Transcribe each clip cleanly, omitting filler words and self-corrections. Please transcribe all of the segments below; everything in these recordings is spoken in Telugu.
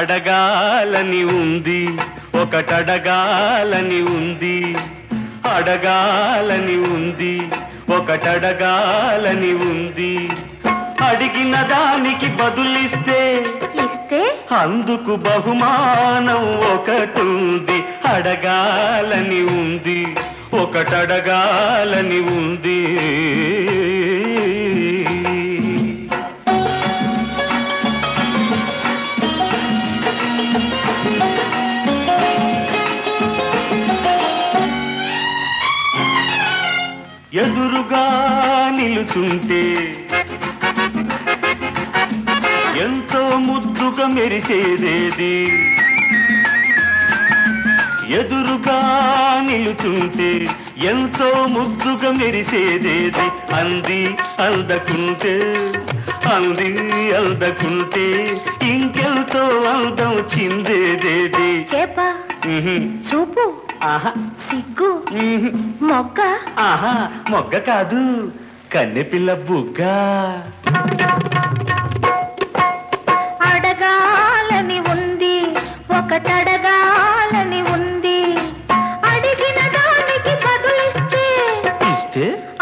అడగాలని ఉంది, ఒకటడగాలని ఉంది, అడగాలని ఉంది, ఒకటడగాలని ఉంది. అడిగిన దానికి బదులిస్తే అందుకు బహుమానం ఒకటుంది. అడగాలని ఉంది, ఒకటడగాలని ఉంది. ఎదురుగా నిలుచుంటే ఎంతో ముద్దుగా మెరిసేదేది, ఎదురుగా నిలుచుంటే ఎంతో ముద్దుగా మెరిసేదేది. అంది అందకుంటే, అంది అందకుంటే ఇంకెంతో అందం చిందేదేది. చేప చూపు, ఆహా సిగ్గు, మొగ్గ, ఆహా మొగ్గ కాదు, కన్నెపిల్ల బుగ్గ. అడగాలని ఉంది, ఒకటడగాలని ఉంది. అడిగిన దానికి బదులిస్తే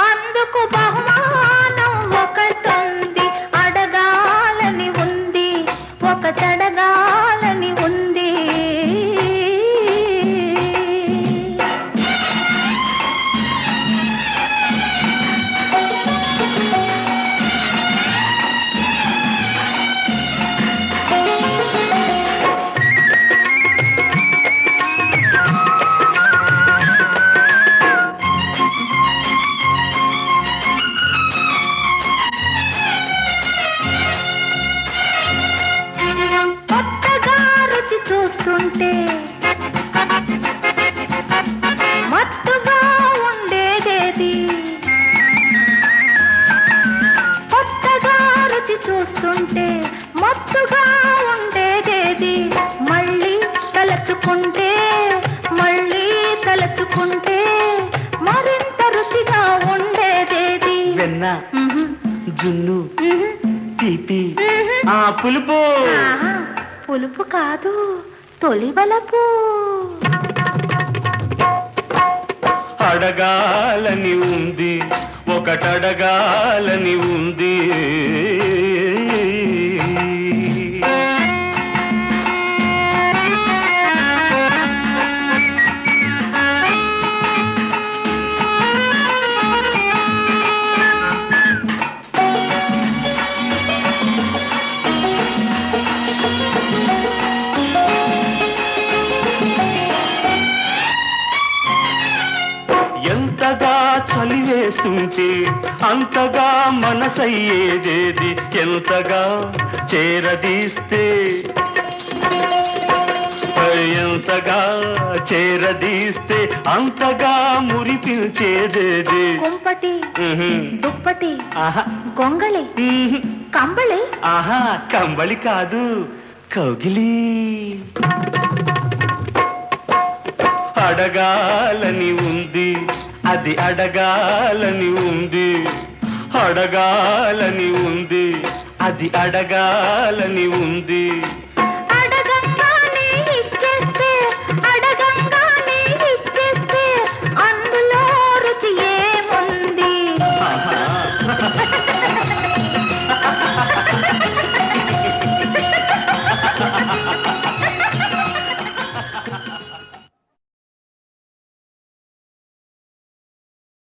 అందుకు బహుమానం ఒకటుంది. అడగాలని ఉంది, ఒకటడగాలని ఉంది. చూస్తుంటే మత్తుగా ఉండేదేది, కొత్తగా రుచి చూస్తుంటే మత్తుగా ఉండేదేది. మళ్ళీ తలచుకుంటే, మళ్ళీ తలచుకుంటే మరింత రుచిగా ఉండేదేది. వెన్న, జున్ను, తీపి, ఆ పులుపు. పులుపు కాదు, తొలివలపు. అడగాలని ఉంది, ఒకటడగాలని ఉంది. ఎంతగా చలివేస్తుంటే అంతగా మనసయ్యేదేది, ఎంతగా చేరదీస్తే, ఎంతగా చేరదీస్తే అంతగా మురిపించేదేది. కుంపటి, దుప్పటి, ఆహా గొంగళి, కంబళి. ఆహా కంబళి కాదు, కౌగిలి. అడగాలని ఉంది, అది అడగాలని ఉంది, అడగాలని ఉంది, అది అడగాలని ఉంది.